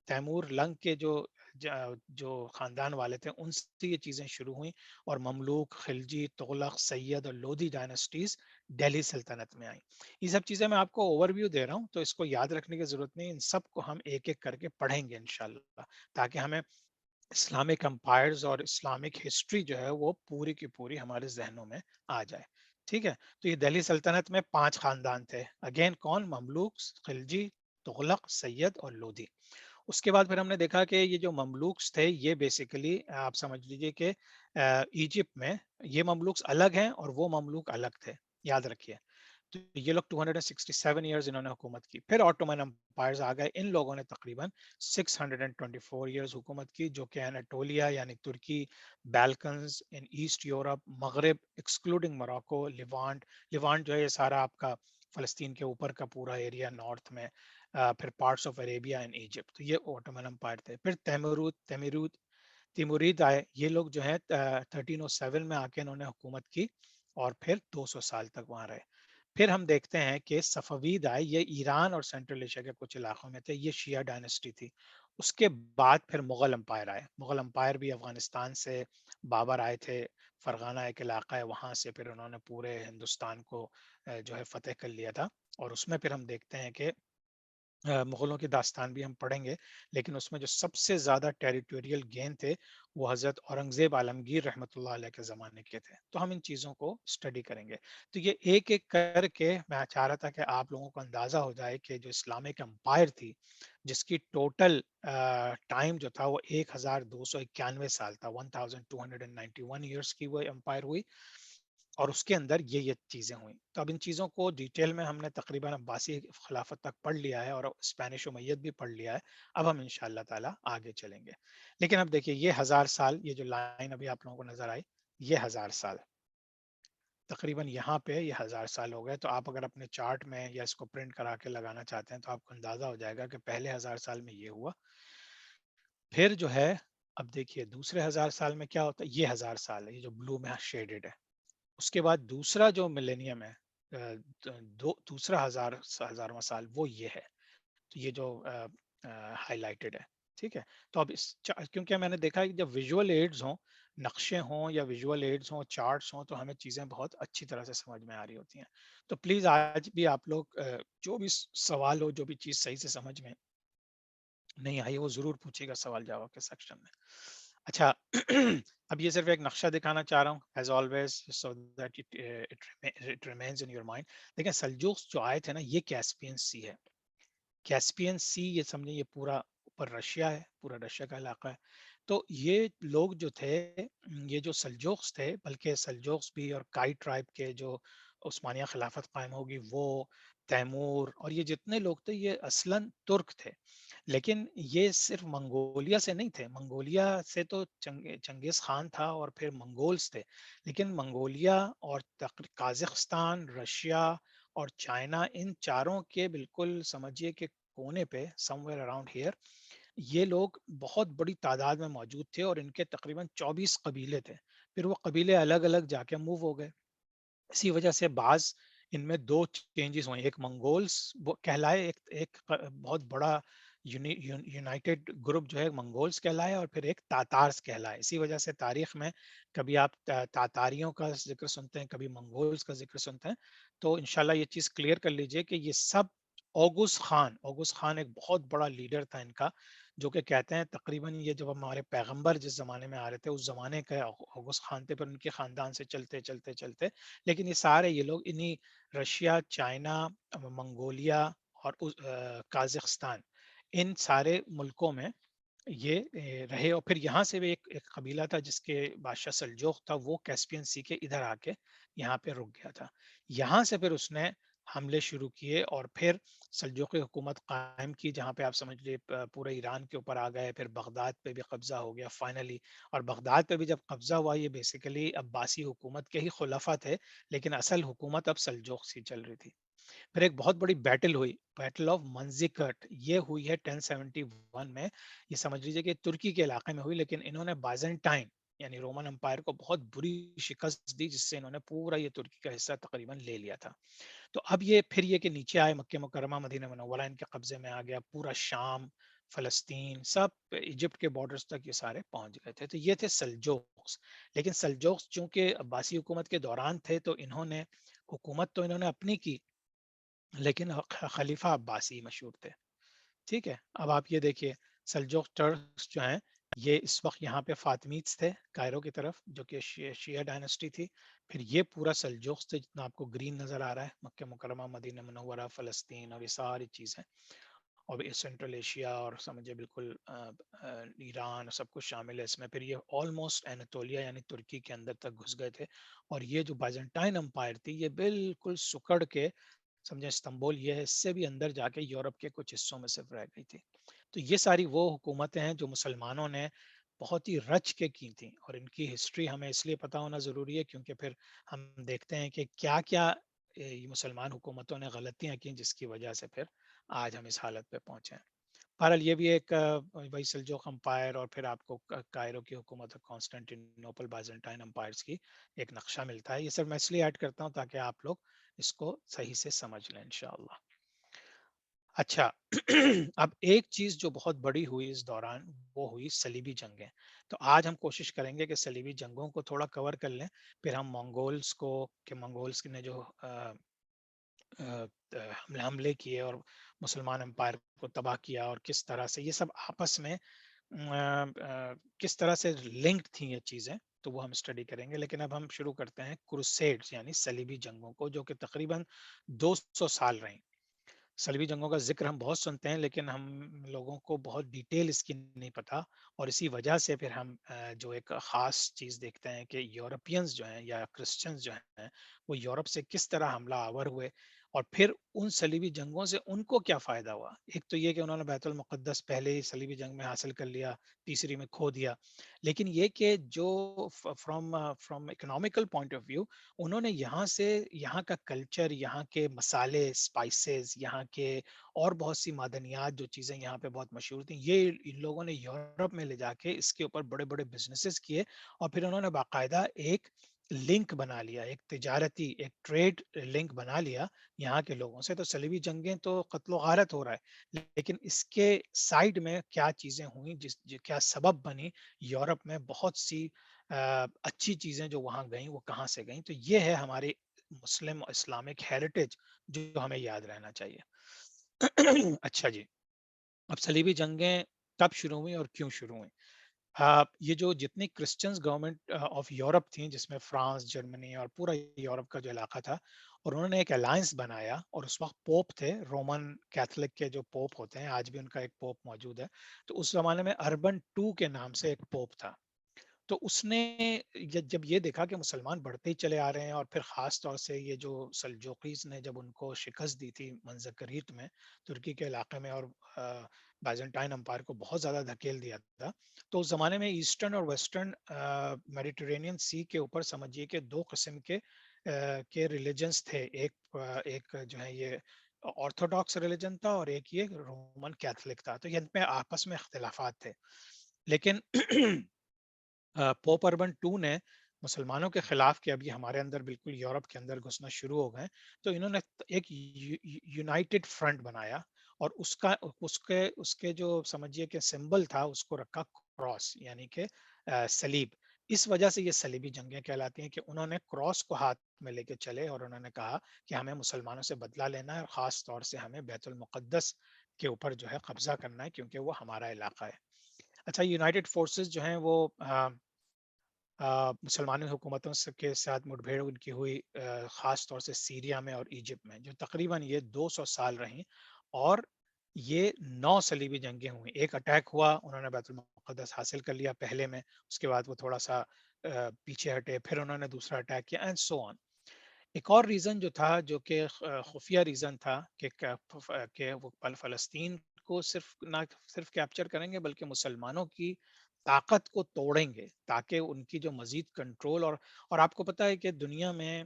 تیمور لنگ کے جو خاندان والے تھے، ان سے یہ چیزیں شروع ہوئیں، اور مملوک، خلجی، تغلق، سید اور لودھی ڈائنسٹیز دہلی سلطنت میں آئیں. یہ سب چیزیں میں آپ کو اوور ویو دے رہا ہوں، تو اس کو یاد رکھنے کی ضرورت نہیں، ان سب کو ہم ایک ایک کر کے پڑھیں گے انشاءاللہ، تاکہ ہمیں اسلامک امپائرز اور اسلامک ہسٹری جو ہے وہ پوری کی پوری ہمارے ذہنوں میں آ جائے. ٹھیک ہے. تو یہ دہلی سلطنت میں 5 خاندان تھے. اگین کون؟ مملوک، خلجی، تغلق، سید اور لودھی. اس کے بعد پھر ہم نے دیکھا کہ یہ جو مملوکس تھے، یہ بیسیکلی آپ سمجھ لیجئے کہ ایجپٹ میں یہ مملوکس الگ ہیں اور وہ مملوک الگ تھے، یاد رکھیے. تو یہ لوگ 267 ایئرز انہوں نے حکومت کی. پھر آٹومن امپائرز آ گئے، ان لوگوں نے تقریباً 624 ایئرز حکومت کی، جو کہ اناٹولیا یعنی ترکی، بیلکنز ان ایسٹ یورپ، مغرب ایکسکلوڈنگ موراکو، لیوانٹ. لیوانٹ جو ہے یہ سارا آپ کا فلسطین کے اوپر کا پورا ایریا نارتھ میں، پھر parts of Arabia and Egypt. تو یہ آٹومن امپائر تھے. پھر تیمورید آئے، یہ لوگ جو ہے 1307 میں آ کے انہوں نے حکومت کی، اور پھر 200 سال تک وہاں رہے. پھر ہم دیکھتے ہیں کہ صفوید آئے، یہ ایران اور سینٹرل ایشیا کے کچھ علاقوں میں تھے، یہ شیعہ ڈائنسٹی تھی. اس کے بعد پھر مغل امپائر آئے. مغل امپائر بھی افغانستان سے بابر آئے تھے، فرغانہ ایک علاقہ ہے وہاں سے، پھر انہوں نے پورے ہندوستان کو جو ہے فتح کر لیا تھا. اور اس میں پھر ہم دیکھتے ہیں کہ مغلوں کی داستان بھی ہم پڑھیں گے، لیکن اس میں جو سب سے زیادہ ٹیریٹوریل گین تھے وہ حضرت اورنگزیب عالمگیر رحمۃ اللہ علیہ کے زمانے کے تھے. تو ہم ان چیزوں کو اسٹڈی کریں گے. تو یہ ایک ایک کر کے میں چاہ رہا تھا کہ آپ لوگوں کو اندازہ ہو جائے کہ جو اسلامک امپائر تھی، جس کی ٹوٹل ٹائم جو تھا وہ 1291 سال تھا، 1291 ایئرس کی وہ امپائر ہوئی، اور اس کے اندر یہ چیزیں ہوئیں. تو اب ان چیزوں کو ڈیٹیل میں ہم نے تقریباً عباسی خلافت تک پڑھ لیا ہے، اور اسپینش امیت بھی پڑھ لیا ہے. اب ہم انشاءاللہ تعالی آگے چلیں گے. لیکن اب دیکھیے یہ 1000 سال، یہ جو لائن ابھی آپ لوگوں کو نظر آئی، یہ 1000 سال تقریباً یہاں پہ یہ 1000 سال ہو گئے. تو آپ اگر اپنے چارٹ میں یا اس کو پرنٹ کرا کے لگانا چاہتے ہیں تو آپ کو اندازہ ہو جائے گا کہ پہلے 1000 سال میں یہ ہوا. پھر جو ہے اب دیکھیے دوسرے 1000 سال میں کیا ہوتا ہے. یہ 1000 سال ہے، یہ جو بلو میں شیڈڈ ہے. اس کے بعد دوسرا جو ملینیم ہے، دوسرا ہزارواں سال، وہ یہ ہے. تو یہ جو ہائی لائٹڈ ہے، ٹھیک ہے. تو اب کیونکہ میں نے دیکھا ہے کہ جب ویژول ایڈز ہوں، نقشے ہوں یا ویژول ایڈز ہوں، چارٹس ہوں، تو ہمیں چیزیں بہت اچھی طرح سے سمجھ میں آ رہی ہوتی ہیں. تو پلیز آج بھی آپ لوگ جو بھی سوال ہو، جو بھی چیز صحیح سے سمجھ میں نہیں آئی، وہ ضرور پوچھیے گا سوال جواب کے سیکشن میں. اچھا اب یہ صرف ایک نقشہ دکھانا چاہ رہا ہوں as always so that it remains in your mind. دیکھیں سلجوقس جو آئے تھے نا، یہ کیسپین سی ہے. کیسپین سی یہ سمجھیں یہ پورا اوپر رشیا ہے، پورا رشیا کا علاقہ ہے. تو یہ لوگ جو تھے، یہ جو سلجوقس تھے، بلکہ سلجوقس بھی اور کائی ٹرائب کے جو عثمانیہ خلافت قائم ہوگی وہ، تیمور اور یہ جتنے لوگ تھے، یہ اصلاً ترک تھے. لیکن یہ صرف منگولیا سے نہیں تھے. منگولیا سے تو چنگیز خان تھا اور پھر منگولز تھے. لیکن منگولیا اور قازقستان، رشیا اور چائنا، ان چاروں کے بالکل سمجھیے کہ کونے پہ سم ویئر اراؤنڈ ہیئر یہ لوگ بہت بڑی تعداد میں موجود تھے، اور ان کے تقریباً 24 قبیلے تھے. پھر وہ قبیلے الگ الگ جا کے موو ہو گئے. اسی وجہ سے بعض ان میں دو چینجز ہوئے، ایک منگولز کہلائے، ایک بہت بڑا یونائٹڈ گروپ جو ہے منگولز کہلائے، اور پھر ایک تاتارز کہلائے. اسی وجہ سے تاریخ میں کبھی آپ تاتاریوں کا ذکر سنتے ہیں، کبھی منگولز کا ذکر سنتے ہیں. تو انشاءاللہ یہ چیز کلیئر کر لیجئے کہ یہ سب اوغوز خان ایک بہت بڑا لیڈر تھا ان کا، جو کہ کہتے ہیں تقریباً یہ جب ہمارے پیغمبر جس زمانے میں آ رہے تھے اس زمانے کا اوغوز خان تھے، پر ان کے خاندان سے چلتے چلتے چلتے لیکن یہ سارے یہ لوگ انہی رشیا، چائنا، منگولیا اور کازخستان، ان سارے ملکوں میں یہ رہے. اور پھر یہاں سے بھی ایک قبیلہ تھا جس کے بادشاہ سلجوق تھا، وہ کیسپین سی کے ادھر آ کے یہاں پہ رک گیا تھا. یہاں سے پھر اس نے حملے شروع کیے اور پھر سلجوقی حکومت قائم کی، جہاں پہ آپ سمجھ لیے پورے ایران کے اوپر آ گئے، پھر بغداد پہ بھی قبضہ ہو گیا فائنلی. اور بغداد پہ بھی جب قبضہ ہوا، یہ بیسیکلی عباسی حکومت کے ہی خلفاء تھے، لیکن اصل حکومت اب سلجوق سی چل رہی تھی. پھر ایک بہت بڑی بیٹل ہوئی، بیٹل آف منزکٹ، یہ ہوئی ہے 1071 میں. یہ سمجھ لیجیے کہ ترکی کے علاقے میں ہوئی، لیکن انہوں نے بائزنٹائن یعنی رومن امپائر کو بہت بری شکست دی، جس سے انہوں نے پورا یہ ترکی کا حصہ تقریباً لے لیا تھا. تو اب یہ پھر یہ کہ نیچے آئے، مکہ مکرمہ مدینہ منورہ ان کے قبضے میں آ گیا، پورا شام، فلسطین، سب ایجپٹ کے بارڈرز تک یہ سارے پہنچ گئے تھے. تو یہ تھے سلجوقس. لیکن سلجوقس چونکہ عباسی حکومت کے دوران تھے، تو انہوں نے حکومت تو انہوں نے اپنی کی، لیکن خلیفہ عباسی مشہور تھے. ٹھیک ہے، اب آپ یہ دیکھیے سلجوق ٹرکس جو ہیں یہ اس وقت یہاں پہ فاطمیدس تھے کائرو کی طرف، جو کہ شیعہ ڈائنسٹی تھی. پھر یہ پورا سلجوق تھے جتنا آپ کو گرین نظر آ رہا ہے، مکہ مکرمہ مدینہ منورہ فلسطین اور یہ ساری چیزیں، اور سینٹرل ایشیا اور سمجھے بالکل ایران سب کچھ شامل ہے اس میں. پھر یہ آلموسٹ ایناتولیا یعنی ترکی کے اندر تک گھس گئے تھے. اور یہ جو بائزنٹائن امپائر تھی یہ بالکل سکڑ کے سمجھے استنبول یہ ہے اس سے بھی اندر جا کے یورپ کے کچھ حصوں میں صرف رہ گئی تھی. تو یہ ساری وہ حکومتیں ہیں جو مسلمانوں نے بہت ہی رچ کے کی تھیں، اور ان کی ہسٹری ہمیں اس لیے پتہ ہونا ضروری ہے کیونکہ پھر ہم دیکھتے ہیں کہ کیا کیا مسلمان حکومتوں نے غلطیاں کی جس کی وجہ سے پھر آج ہم اس حالت پہ پہنچے ہیں. بہرحال یہ بھی ایک وہی سلجوق امپائر، اور پھر آپ کو کائرو کی حکومت، کانسٹنٹینوپل، بائزنٹائن امپائرز کی ایک نقشہ ملتا ہے. یہ سب میں اس لیے ایڈ کرتا ہوں تاکہ آپ لوگ اس کو صحیح سے سمجھ لیں انشاءاللہ. اچھا اب ایک چیز جو بہت بڑی ہوئی اس دوران وہ ہوئی صلیبی جنگیں. تو آج ہم کوشش کریں گے کہ صلیبی جنگوں کو تھوڑا کور کر لیں، پھر ہم منگولز کو کہ منگولز نے جو حملے کیے اور مسلمان امپائر کو تباہ کیا، اور کس طرح سے یہ سب آپس میں کس طرح سے لنکڈ تھیں یہ چیزیں، تو وہ ہم اسٹڈی کریں گے. لیکن اب ہم شروع کرتے ہیں کروسیڈز یعنی صلیبی جنگوں کو، جو کہ تقریباً 200 سال رہیں. صلیبی جنگوں کا ذکر ہم بہت سنتے ہیں، لیکن ہم لوگوں کو بہت ڈیٹیل اس کی نہیں پتا، اور اسی وجہ سے پھر ہم جو ایک خاص چیز دیکھتے ہیں کہ یورپینز جو ہیں یا کرسچنز جو ہیں وہ یورپ سے کس طرح حملہ آور ہوئے، اور پھر ان صلیبی جنگوں سے ان کو کیا فائدہ ہوا. ایک تو یہ کہ انہوں نے بیت المقدس پہلے ہی صلیبی جنگ میں حاصل کر لیا، تیسری میں کھو دیا. لیکن یہ کہ جو from economical point of view انہوں نے یہاں سے یہاں کا کلچر، یہاں کے مسالے، اسپائسز، یہاں کے اور بہت سی معدنیات جو چیزیں یہاں پہ بہت مشہور تھیں، یہ ان لوگوں نے یورپ میں لے جا کے اس کے اوپر بڑے بڑے بزنسز کیے، اور پھر انہوں نے باقاعدہ ایک لنک بنا لیا، ایک تجارتی ایک ٹریڈ لنک بنا لیا یہاں کے لوگوں سے. تو صلیبی جنگیں تو قتل و غارت ہو رہا ہے، لیکن اس کے سائڈ میں کیا چیزیں ہوئیں، کیا سبب بنی یورپ میں بہت سی اچھی چیزیں جو وہاں گئیں وہ کہاں سے گئیں. تو یہ ہے ہماری مسلم اسلامک ہیریٹیج جو ہمیں یاد رہنا چاہیے. اچھا جی، اب صلیبی جنگیں کب شروع ہوئی اور کیوں شروع ہوئی؟ یہ جو جتنی کرسچنز گورنمنٹ آف یورپ تھیں، جس میں فرانس، جرمنی اور پورا یورپ کا جو علاقہ تھا، اور انہوں نے ایک الائنس بنایا، اور اس وقت پوپ تھے رومن کیتھولک کے جو پوپ ہوتے ہیں، آج بھی ان کا ایک پوپ موجود ہے. تو اس زمانے میں اربن ٹو کے نام سے ایک پوپ تھا. تو اس نے جب یہ دیکھا کہ مسلمان بڑھتے ہی چلے آ رہے ہیں، اور پھر خاص طور سے یہ جو سلجوقیز نے جب ان کو شکست دی تھی منزکریت میں ترکی کے علاقے میں، اور بائزنٹائن امپائر کو بہت زیادہ دھکیل دیا تھا، تو اس زمانے میں ایسٹرن اور ویسٹرن میڈیٹرینین سی کے اوپر سمجھیے کہ دو قسم کے ریلیجنز تھے. ایک جو ہے یہ آرتھوڈاکس ریلیجن تھا، اور ایک یہ رومن کیتھولک تھا. تو ان میں آپس میں اختلافات تھے، لیکن پوپ اربن ٹو نے مسلمانوں کے خلاف کہ اب یہ ہمارے اندر بالکل یورپ کے اندر گھسنا شروع ہو گئے، تو انہوں نے ایک یونائٹڈ فرنٹ بنایا، اور اس کے جو سمجھیے کہ سمبل تھا اس کو رکھا کراس، یعنی کہ صلیب. اس وجہ سے یہ صلیبی جنگیں کہلاتی ہیں کہ انہوں نے کراس کو ہاتھ میں لے کے چلے، اور انہوں نے کہا کہ ہمیں مسلمانوں سے بدلہ لینا ہے، اور خاص طور سے ہمیں بیت المقدس کے اوپر جو ہے قبضہ کرنا ہے، کیونکہ وہ ہمارا علاقہ ہے. اچھا، یونائٹڈ فورسز جو ہیں وہ مسلمانی حکومتوں کے ساتھ مٹبھیڑ ان کی ہوئی، خاص طور سے سیریا میں اور ایجپٹ میں، جو تقریباً یہ 200 سال رہیں، اور یہ 9 صلیبی جنگیں ہوئیں. ایک اٹیک ہوا، انہوں نے بیت المقدس حاصل کر لیا پہلے میں، اس کے بعد وہ تھوڑا سا پیچھے ہٹے، پھر انہوں نے دوسرا اٹیک کیا، اینڈ سو آن. ایک اور ریزن جو تھا، جو کہ خفیہ ریزن تھا، کہ وہ فلسطین کو نہ صرف کیپچر کریں گے بلکہ مسلمانوں کی طاقت کو توڑیں گے، تاکہ ان کی جو مزید کنٹرول. اور آپ کو پتا ہے کہ دنیا میں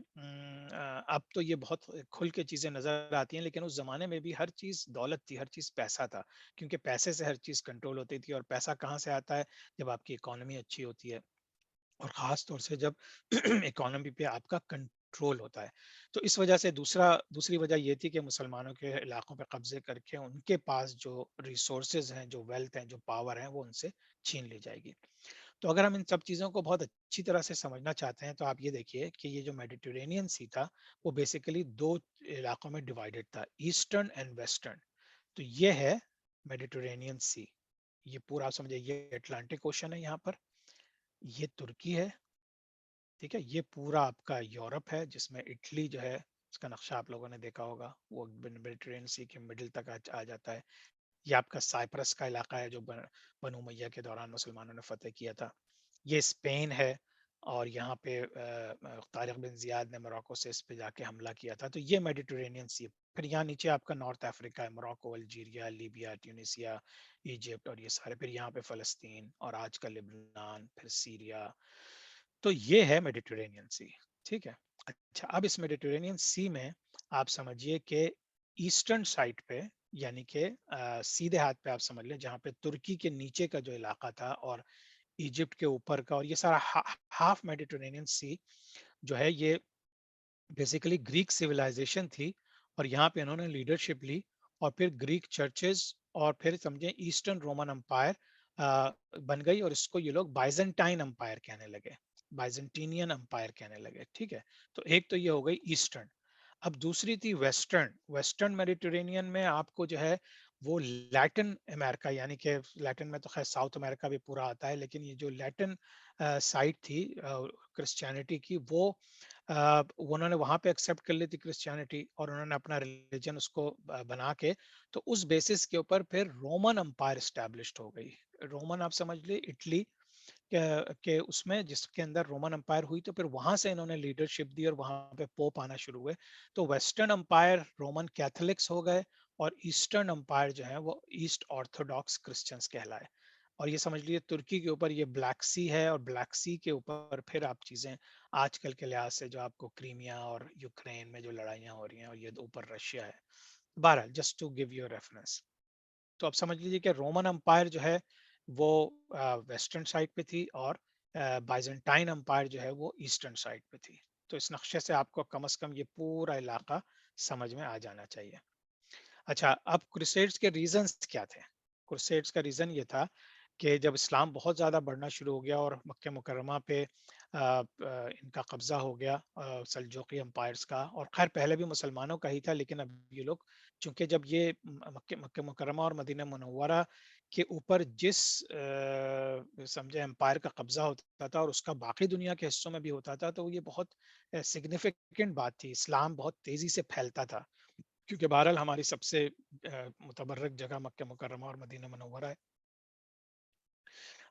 اب تو یہ بہت کھل کے چیزیں نظر آتی ہیں، لیکن اس زمانے میں بھی ہر چیز دولت تھی، ہر چیز پیسہ تھا، کیونکہ پیسے سے ہر چیز کنٹرول ہوتی تھی. اور پیسہ کہاں سے آتا ہے؟ جب آپ کی اکانومی اچھی ہوتی ہے، اور خاص طور سے جب اکانومی پہ آپ کا کنٹرول ہوتا ہے. تو اس وجہ سے دوسری وجہ یہ تھی کہ مسلمانوں کے علاقوں پہ قبضے کر کے ان کے پاس جو ریسورسز ہیں، جو ویلتھ ہیں، جو پاور ہیں، وہ ان سے چھین لی جائے گی. تو اگر ہم ان سب چیزوں کو بہت اچھی طرح سے سمجھنا چاہتے ہیں، تو آپ یہ دیکھیے کہ یہ جو میڈیٹرینین سی تھا، وہ بیسیکلی 2 علاقوں میں ڈیوائیڈڈ تھا، ایسٹرن اینڈ ویسٹرن. تو یہ ہے میڈیٹرینین سی، یہ پورا آپ سمجھے، یہ اٹلانٹک اوشن ہے، یہاں پر یہ ترکی ہے، ٹھیک ہے، یہ پورا آپ کا یورپ ہے، جس میں اٹلی جو ہے، اس کا نقشہ آپ لوگوں نے دیکھا ہوگا، وہ میڈیٹرینین سی کے مڈل تک آ جاتا ہے. یہ آپ کا سائپرس کا علاقہ ہے، جو بنو امیہ کے دوران مسلمانوں نے فتح کیا تھا. یہ اسپین ہے، اور یہاں پہ طارق بن زیاد نے موراکو سے اس پہ جا کے حملہ کیا تھا. تو یہ میڈیٹرینین سی. پھر یہاں نیچے آپ کا نارتھ افریقہ ہے، موراکو، الجیریا، لیبیا، ٹیونیسیا، ایجپٹ، اور یہ سارے. پھر یہاں پہ فلسطین، اور آج کا لبنان، پھر سیریا. تو یہ ہے میڈیٹرینین سی، ٹھیک ہے. اچھا، اب اس میڈیٹرینین سی میں آپ سمجھیے کہ ایسٹرن سائڈ پہ، یعنی کہ سیدھے ہاتھ پہ آپ سمجھ لیں، جہاں پہ ترکی کے نیچے کا جو علاقہ تھا، اور ایجپٹ کے اوپر کا، اور یہ سارا ہاف میڈیٹرینین سی جو ہے، یہ بیسیکلی گریک سیولائزیشن تھی. اور یہاں پہ انہوں نے لیڈرشپ لی، اور پھر گریک چرچز، اور پھر سمجھیں ایسٹرن رومن امپائر بن گئی، اور اس کو یہ لوگ بائزنٹائن امپائر کہنے لگے، بائزنٹینین امپائر کہنے لگے. ٹھیک ہے، تو ایک تو یہ ہو گئی ایسٹرن. اب دوسری تھی ویسٹرن میڈیٹرینین میں آپ کو جو ہے وہ لیٹن امریکہ، یعنی کہ لیٹن میں تو خیر ساؤتھ امریکہ بھی پورا آتا ہے، لیکن یہ جو لیٹن سائٹ تھی کرسچینٹی کی، وہ انہوں نے وہاں پہ ایکسیپٹ کر لی تھی کرسچینٹی، اور انہوں نے اپنا ریلیجن اس کو بنا کے، تو اس بیسس کے اوپر پھر رومن امپائر اسٹیبلشڈ ہو گئی. رومن آپ سمجھ لیں اٹلی کہ اس میں، جس کے اندر رومن امپائر ہوئی، تو پھر وہاں سے انہوں نے لیڈرشپ دی، اور وہاں پہ پوپ آنا شروع ہوئے. تو ویسٹرن امپائر رومن کیتھولکس ہو گئے، اور ایسٹرن امپائر جو ہے وہ ایسٹ آرتھوڈاکس کرسچنس کہلائے. اور یہ سمجھ لیجیے ترکی کے اوپر یہ بلیک سی ہے، اور بلیک سی کے اوپر پھر آپ چیزیں آج کل کے لحاظ سے جو آپ کو کرائمیا اور یوکرین میں جو لڑائیاں ہو رہی ہیں، اور یہ اوپر رشیا ہے. بہرحال just to give you reference. تو اب سمجھ لیجیے کہ رومن امپائر جو ہے وہ ویسٹرن سائڈ پہ تھی، اور بائزنٹائن امپائر جو ہے وہ ایسٹرن سائڈ پہ تھی. تو اس نقشے سے آپ کو کم از کم یہ پورا علاقہ سمجھ میں آ جانا چاہیے. اچھا، اب کروسیڈز کے ریزنز کیا تھے؟ کروسیڈز کا ریزن یہ تھا کہ جب اسلام بہت زیادہ بڑھنا شروع ہو گیا، اور مکہ مکرمہ پہ ان کا قبضہ ہو گیا سلجوقی امپائرز کا، اور خیر پہلے بھی مسلمانوں کا ہی تھا، لیکن اب یہ لوگ، چونکہ جب یہ مکہ مکرمہ اور مدینہ منورہ کے اوپر جس سمجھے امپائر کا قبضہ ہوتا تھا، اور اس کا باقی دنیا کے حصوں میں بھی ہوتا تھا، تو یہ بہت سگنیفیکنٹ بات تھی. اسلام بہت تیزی سے پھیلتا تھا، کیونکہ بہرحال ہماری سب سے متبرک جگہ مکہ مکرمہ اور مدینہ منورہ ہے.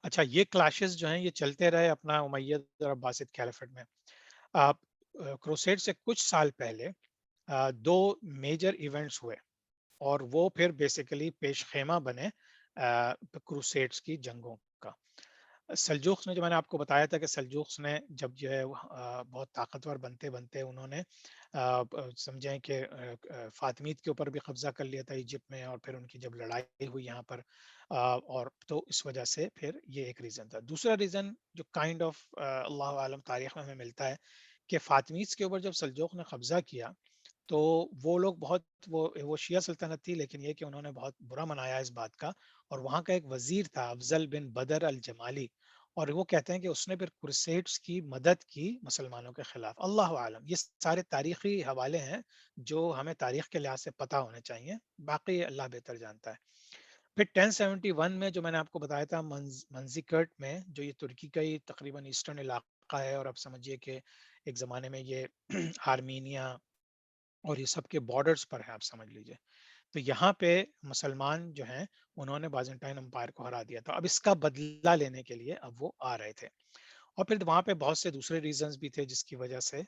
اچھا، یہ کلاشز جو ہیں یہ چلتے رہے اپنا امید اور عباسد خلافت میں. کروسیڈ سے کچھ سال پہلے 2 میجر ایونٹس ہوئے، اور وہ پھر بیسیکلی پیش خیمہ بنے کروسیڈز کی جنگوں کا. سلجوقس نے، جو میں نے آپ کو بتایا تھا کہ سلجوقس نے جب جو ہے بہت طاقتور بنتے بنتے انہوں نے سمجھیں کہ فاطمیت کے اوپر بھی قبضہ کر لیا تھا ایجپٹ میں، اور پھر ان کی جب لڑائی ہوئی یہاں پر اور تو اس وجہ سے پھر یہ ایک ریزن تھا. دوسرا ریزن جو کائنڈ آف اللہ عالم تاریخ میں ہمیں ملتا ہے کہ فاطمیز کے اوپر جب سلجوق نے قبضہ کیا تو وہ لوگ بہت وہ شیعہ سلطنت تھی، لیکن یہ کہ انہوں نے بہت برا منایا اس بات کا. اور وہاں کا ایک وزیر تھا افضل بن بدر الجمالی، اور وہ کہتے ہیں کہ اس نے پھر کرسیڈز کی مدد کی مسلمانوں کے خلاف. اللہ عالم، یہ سارے تاریخی حوالے ہیں جو ہمیں تاریخ کے لحاظ سے پتہ ہونے چاہیے، باقی اللہ بہتر جانتا ہے. پھر 1071 میں جو میں نے آپ کو بتایا تھا منزیکرٹ میں، جو یہ ترکی کا ہی تقریباً ایسٹرن علاقہ ہے، اور اب سمجھیے کہ ایک زمانے میں یہ آرمینیا اور یہ سب کے بارڈرز پر ہے، آپ سمجھ لیجئے. تو یہاں پہ مسلمان جو ہیں انہوں نے بازنٹائن امپائر کو ہرا دیا تھا. اب اس کا بدلہ لینے کے لیے اب وہ آ رہے تھے. اور پھر وہاں پہ بہت سے دوسرے ریزنز بھی تھے جس کی وجہ سے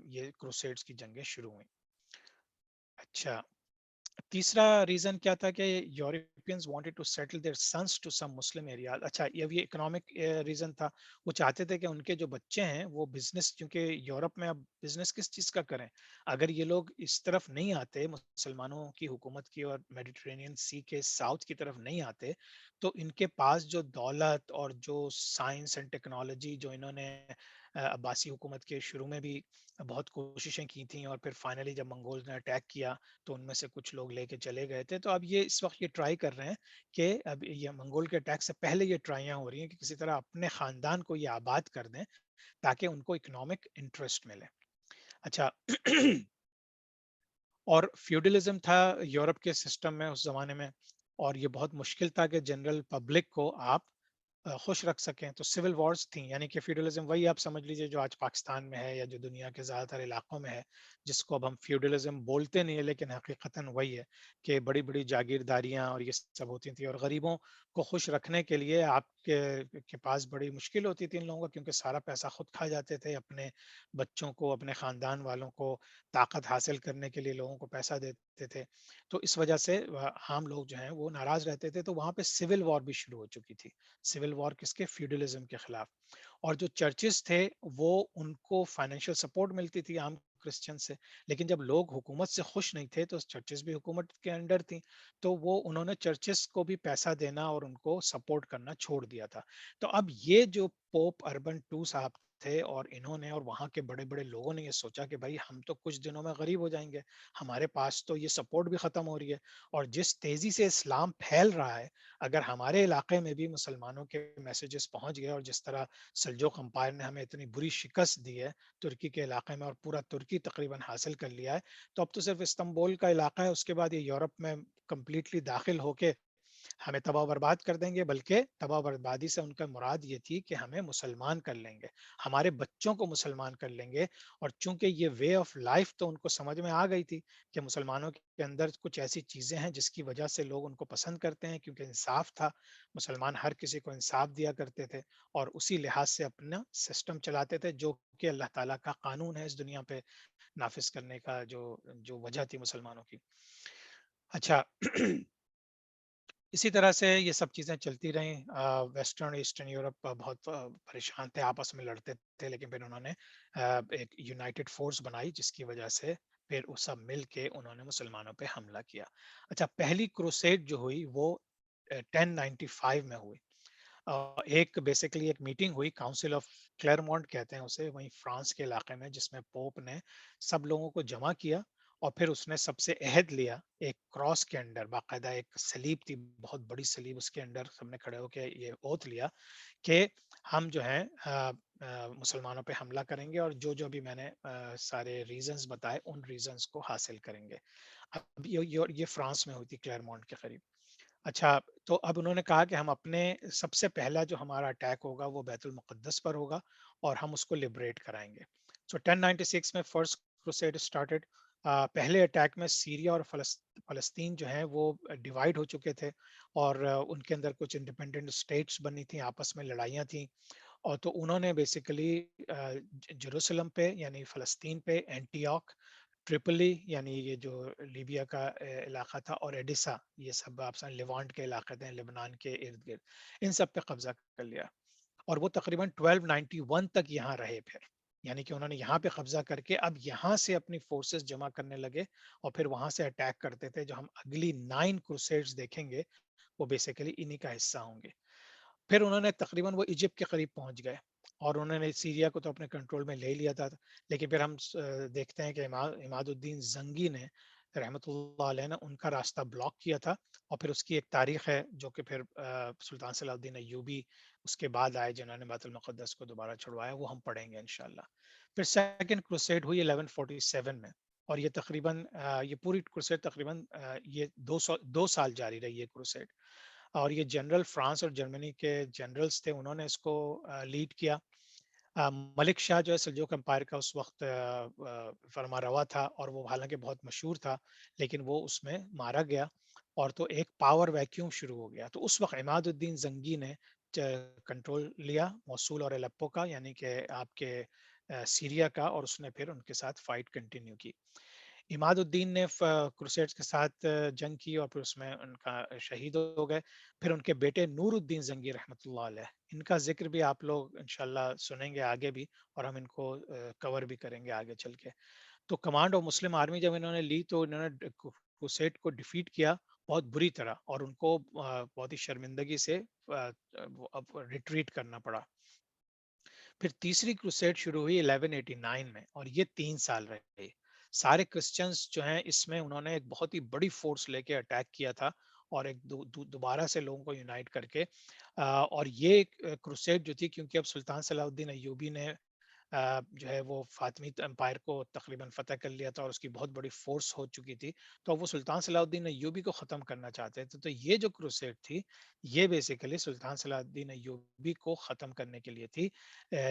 یہ کروسیڈز کی جنگیں شروع ہوئیں. اچھا، تیسرا ریزن کیا تھا کہ Europeans wanted to settle there since to some Muslim areas. اچھا، یہ اکنامک ریزن تھا. وہ چاہتے تھے کہ ان کے جو بچے ہیں وہ بزنس، کیونکہ یورپ میں اب بزنس کس چیز کا کریں اگر یہ لوگ اس طرف نہیں آتے، مسلمانوں کی حکومت کی اور میڈیٹرینین سی کے ساؤتھ کی طرف نہیں آتے، تو ان کے پاس جو دولت اور جو سائنس اینڈ ٹیکنالوجی جو انہوں نے عباسی حکومت کے شروع میں بھی بہت کوششیں کی تھیں، اور پھر فائنلی جب منگولز نے اٹیک کیا تو ان میں سے کچھ لوگ لے کے چلے گئے تھے. تو اب یہ اس وقت یہ ٹرائی کر رہے ہیں کہ اب یہ منگول کے اٹیک سے پہلے یہ ٹرائیاں ہو رہی ہیں کہ کسی طرح اپنے خاندان کو یہ آباد کر دیں تاکہ ان کو اکنامک انٹرسٹ ملے. اچھا، اور فیوڈلزم تھا یورپ کے سسٹم میں اس زمانے میں، اور یہ بہت مشکل تھا کہ جنرل پبلک کو آپ خوش رکھ سکیں. تو سول وارز تھیں، یعنی کہ فیوڈلزم وہی آپ سمجھ لیجئے جو آج پاکستان میں ہے یا جو دنیا کے زیادہ تر علاقوں میں ہے، جس کو اب ہم فیوڈلزم بولتے نہیں ہیں لیکن حقیقتاً وہی ہے کہ بڑی بڑی جاگیرداریاں اور یہ سب ہوتی تھیں، اور غریبوں کو خوش رکھنے کے لیے آپ کے پاس بڑی مشکل ہوتی تھی ان لوگوں کو، کیونکہ سارا پیسہ خود کھا جاتے تھے، اپنے بچوں کو، اپنے خاندان والوں کو طاقت حاصل کرنے کے لیے لوگوں کو پیسہ دیتے تھے. تو اس وجہ سے عام لوگ جو ہیں وہ ناراض رہتے تھے. تو وہاں پہ سول وار بھی شروع ہو چکی تھی. سول وار کس کے؟ فیوڈلزم کے خلاف. اور جو چرچز تھے وہ ان کو فائنینشیل سپورٹ ملتی تھی عام کرسچن سے، لیکن جب لوگ حکومت سے خوش نہیں تھے تو چرچز بھی حکومت کے انڈر تھیں، تو وہ انہوں نے چرچز کو بھی پیسہ دینا اور ان کو سپورٹ کرنا چھوڑ دیا تھا. تو اب یہ جو پوپ اربن ٹو صاحب تھے، اور انہوں نے اور وہاں کے بڑے بڑے لوگوں نے یہ سوچا کہ بھائی ہم تو کچھ دنوں میں غریب ہو جائیں گے، ہمارے پاس تو یہ سپورٹ بھی ختم ہو رہی ہے، اور جس تیزی سے اسلام پھیل رہا ہے، اگر ہمارے علاقے میں بھی مسلمانوں کے میسیجز پہنچ گئے، اور جس طرح سلجوق امپائر نے ہمیں اتنی بری شکست دی ہے ترکی کے علاقے میں اور پورا ترکی تقریباً حاصل کر لیا ہے، تو اب تو صرف استنبول کا علاقہ ہے، اس کے بعد یہ یورپ میں کمپلیٹلی داخل ہو کے ہمیں تباہ و برباد کر دیں گے. بلکہ تباہ و بربادی سے ان کا مراد یہ تھی کہ ہمیں مسلمان کر لیں گے، ہمارے بچوں کو مسلمان کر لیں گے. اور چونکہ یہ وے آف لائف تو ان کو سمجھ میں آ گئی تھی کہ مسلمانوں کے اندر کچھ ایسی چیزیں ہیں جس کی وجہ سے لوگ ان کو پسند کرتے ہیں، کیونکہ انصاف تھا، مسلمان ہر کسی کو انصاف دیا کرتے تھے، اور اسی لحاظ سے اپنا سسٹم چلاتے تھے جو کہ اللہ تعالیٰ کا قانون ہے اس دنیا پہ نافذ کرنے کا، جو وجہ تھی مسلمانوں کی. اچھا، اسی طرح سے یہ سب چیزیں چلتی رہیں. ویسٹرن ایسٹرن یورپ بہت پریشان تھے، آپس میں لڑتے تھے، لیکن پھر انہوں نے ایک یونائٹڈ فورس بنائی جس کی وجہ سے پھر وہ سب مل کے انہوں نے مسلمانوں پہ حملہ کیا. اچھا، پہلی کروسیڈ جو ہوئی وہ 1095 میں ہوئی. ایک بیسیکلی ایک میٹنگ ہوئی، کاؤنسل آف کلیرمونٹ کہتے ہیں اسے، وہیں فرانس کے علاقے میں، جس میں پوپ نے سب لوگوں کو جمع کیا، اور پھر اس نے سب سے عہد لیا ایک کراس کے انڈر، باقاعدہ ایک صلیب تھی، بہت بڑی صلیب، اس کے انڈر سب نے کھڑے ہو کے یہ اوتھ لیا کہ ہم جو ہیں مسلمانوں پہ حملہ کریں گے، اور جو بھی میں نے سارے ریزنز بتائے ان ریزنز کو حاصل کریں گے. اب یہ فرانس میں ہوئی تھی، کلیرمونٹ کے قریب. اچھا، تو اب انہوں نے کہا کہ ہم اپنے سب سے پہلا جو ہمارا اٹیک ہوگا وہ بیت المقدس پر ہوگا، اور ہم اس کو لبریٹ کرائیں گے. سو 1096 میں فرسٹ کروسیڈ سٹارٹڈ. پہلے اٹیک میں سیریا اور فلسطین جو ہیں وہ ڈیوائیڈ ہو چکے تھے، اور ان کے اندر کچھ انڈیپینڈنٹ اسٹیٹس بنی تھیں، آپس میں لڑائیاں تھیں. اور تو انہوں نے بیسیکلی جیروسلم پہ یعنی فلسطین پہ، اینٹیوک، ٹریپلی یعنی یہ جو لیبیا کا علاقہ تھا، اور ایڈیسا، یہ سب آپ سن لیوانٹ کے علاقے تھے لبنان کے ارد گرد، ان سب پہ قبضہ کر لیا. اور وہ تقریباً 1291 تک یہاں رہے پھر. یعنی کہ انہوں نے یہاں پہ قبضہ کر کے اب یہاں سے اپنی فورسز جمع کرنے لگے اور پھر وہاں سے اٹیک کرتے تھے. جو ہم اگلی 9 کروسیڈز دیکھیں گے وہ بیسیکلی انہی کا حصہ ہوں گے. پھر انہوں نے تقریباً وہ ایجپٹ کے قریب پہنچ گئے اور انہوں نے سیریا کو تو اپنے کنٹرول میں لے لیا تھا. لیکن پھر ہم دیکھتے ہیں کہ عماد الدین زنگی نے رحمۃ اللہ علیہ نے ان کا راستہ بلاک کیا تھا. اور پھر اس کی ایک تاریخ ہے جو کہ پھر سلطان صلاح الدین ایوبی اس کے بعد آئے جنہوں نے بیت المقدس کو دوبارہ چھڑوایا, وہ ہم پڑھیں گے انشاءاللہ. پھر سیکنڈ کروسیڈ ہوئی 1147 میں, اور یہ تقریباً یہ پوری کروسیڈ تقریباً یہ 2 سال جاری رہی ہے کروسیڈ. اور یہ جنرل فرانس اور جرمنی کے جنرلز تھے, انہوں نے اس کو لیڈ کیا. ملک شاہ جو ہے سلجوق امپائر کا اس وقت فرما روا تھا, اور وہ حالانکہ بہت مشہور تھا لیکن وہ اس میں مارا گیا, اور تو ایک پاور ویکیوم شروع ہو گیا. تو اس وقت عماد الدین زنگی نے کنٹرول لیا موصول اور الیپو کا, یعنی کہ آپ کے سیریا کا, اور اس نے پھر ان کے ساتھ فائٹ کنٹینیو کی. عماد الدین نے کروسیڈز کے ساتھ جنگ کی اور پھر اس میں ان کا شہید ہو گئے. پھر ان کے بیٹے نور الدین زنگی رحمۃ اللہ علیہ, ان کا ذکر بھی آپ لوگ انشاءاللہ سنیں گے آگے بھی, اور ہم ان کو کور بھی کریں گے آگے چل کے. تو کمانڈ آف مسلم آرمی جب انہوں نے لی تو انہوں نے کروسیڈ کو ڈیفیٹ کیا بہت بری طرح, اور ان کو بہت ہی شرمندگی سے ریٹریٹ کرنا پڑا. پھر تیسری کروسیڈ شروع ہوئی 1189 میں, اور یہ 3 سال رہے. سارے کرسچنز جو ہیں اس میں انہوں نے ایک بہت ہی بڑی فورس لے کے اٹیک کیا تھا, اور ایک دوبارہ سے لوگوں کو یونائٹ کر کے. اور یہ کروسیڈ جو تھی, کیونکہ اب سلطان صلاح الدین ایوبی نے جو ہے وہ فاطمی امپائر کو تقریباً فتح کر لیا تھا, اور اس کی بہت بڑی فورس ہو چکی تھی, تو وہ سلطان صلاح الدین ایوبی کو ختم کرنا چاہتے تھے. تو یہ جو کروسیڈ تھی یہ بیسیکلی سلطان صلاح الدین ایوبی کو ختم کرنے کے لیے تھی.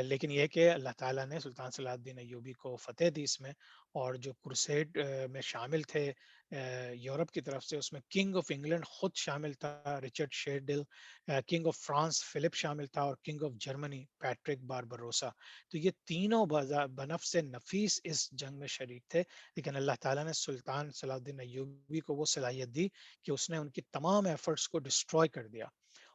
لیکن یہ کہ اللہ تعالیٰ نے سلطان صلاح الدین ایوبی کو فتح دی اس میں. اور جو کروسیڈ میں شامل تھے یورپ کی طرف سے, اس میں کنگ آف انگلینڈ خود شامل تھا رچرڈ شیرڈل, کنگ آف فرانس فلپ شامل تھا, اور king of Germany Patrick Barbarossa. تو یہ تینوں بنفس سے نفیس اس جنگ میں شریک تھے. لیکن اللہ تعالیٰ نے سلطان صلاح الدین ایوبی کو وہ صلاحیت دی کہ اس نے ان کی تمام ایفرٹس کو ڈسٹروائے کر دیا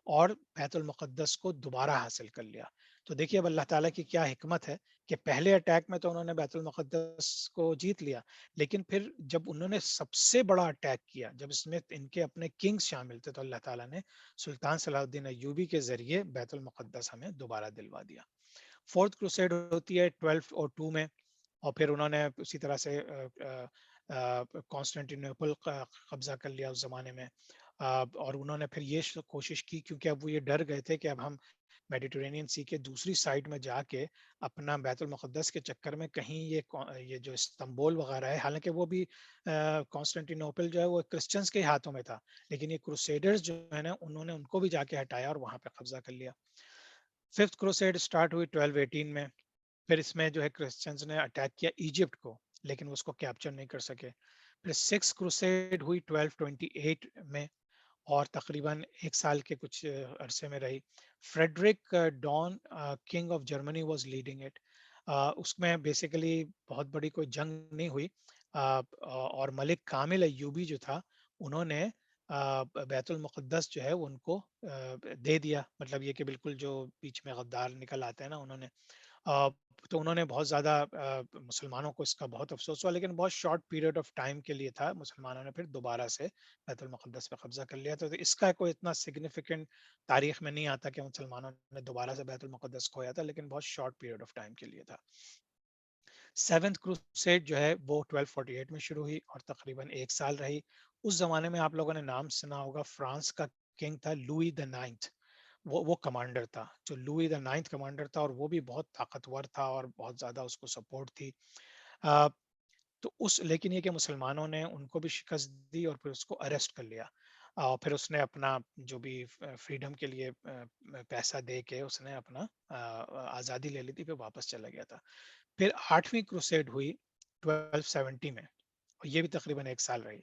اور بیت المقدس کو دوبارہ حاصل کر لیا. تو دیکھیے اب اللہ تعالیٰ کی کیا حکمت ہے کہ پہلے اٹیک میں تو انہوں نے بیت المقدس کو جیت لیا, لیکن پھر جب انہوں نے سب سے بڑا اٹیک کیا, جب اس میں ان کے اپنے کنگز شامل تھے, تو اللہ تعالیٰ نے سلطان صلاح الدین ایوبی کے ذریعے بیت المقدس ہمیں دوبارہ دلوا دیا. فورتھ کروسیڈ ہوتی ہے 1202 میں, اور پھر انہوں نے اسی طرح سے کانسٹینٹینوپل کا قبضہ کر لیا اس زمانے میں. اور انہوں نے پھر یہ کوشش کی, کیونکہ اب وہ یہ ڈر گئے تھے کہ اب ہم میڈیٹرینین سی کے دوسری سائڈ میں جا کے اپنا بیت المقدس کے چکر میں کہیں یہ جو استنبول وغیرہ ہے, حالانکہ وہ بھی کانسٹینٹینوپل جو ہے وہ کرسچنز کے ہاتھوں میں تھا, لیکن یہ کروسیڈرز جو ہے نا انہوں نے ان کو بھی جا کے ہٹایا اور وہاں پہ قبضہ کر لیا. ففتھ کروسیڈ سٹارٹ ہوئی 1218 میں. پھر اس میں جو ہے کرسچنز نے اٹیک کیا ایجپٹ کو, لیکن اس کو کیپچر نہیں کر سکے. پھر سکس کروسیڈ ہوئی 1228 میں, اور تقریباً 1 سال کے کچھ عرصے میں رہی. Frederick then king of Germany was leading it. اس میں بیسیکلی بہت بڑی کوئی جنگ نہیں ہوئی, اور ملک کامل ایوبی جو تھا انہوں نے بیت المقدس جو ہے ان کو دے دیا. مطلب یہ کہ بالکل جو بیچ میں غدار نکل آتے ہیں نا, انہوں نے تو انہوں نے بہت زیادہ مسلمانوں کو اس کا بہت افسوس ہوا, لیکن بہت شارٹ پیریڈ آف ٹائم کے لیے تھا. مسلمانوں نے پھر دوبارہ سے بیت المقدس پہ قبضہ کر لیا. تو اس کا کوئی اتنا سگنیفیکنٹ تاریخ میں نہیں آتا کہ مسلمانوں نے دوبارہ سے بیت المقدس کھویا تھا, لیکن بہت شارٹ پیریڈ آف ٹائم کے لیے تھا. سیونتھ کروسیڈ جو ہے وہ 1248 میں شروع ہوئی اور تقریباً 1 سال رہی. اس زمانے میں آپ لوگوں نے نام سنا ہوگا, فرانس کا کنگ تھا لوئی دا نائنتھ. وہ کمانڈر تھا, جو لوئی دا نائنتھ کمانڈر تھا, اور وہ بھی بہت طاقتور تھا اور بہت زیادہ اس کو سپورٹ تھی. تو لیکن یہ کہ مسلمانوں نے ان کو بھی شکست دی اور پھر اس کو اریسٹ کر لیا, اور پھر اس نے اپنا جو بھی فریڈم کے لیے پیسہ دے کے اس نے اپنا آزادی لے لی تھی, پھر واپس چلا گیا تھا. پھر 8ویں کروسیڈ ہوئی 1270 میں, اور یہ بھی تقریباً 1 سال رہی.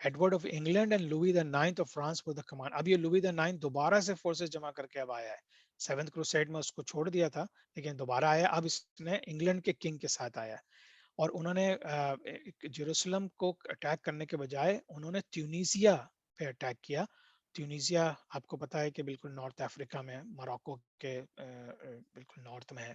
Edward of England and Louis the ninth of France with the command. اب یہ لوئی دا نائنتھ دوبارہ سے فورسز جمع کر کے اب آیا ہے. سیونتھ کروسیڈ میں اس کو چھوڑ دیا تھا, لیکن دوبارہ آیا. اب اس نے انگلینڈ کے کنگ کے ساتھ آیا, اور انہوں نے جیروسلم کو اٹیک کرنے کے بجائے انہوں نے ٹیونیزیا پہ اٹیک کیا. ٹیونیزیا آپ کو پتا ہے کہ بالکل نارتھ افریقہ میں, موراکو کے بالکل نارتھ میں ہے.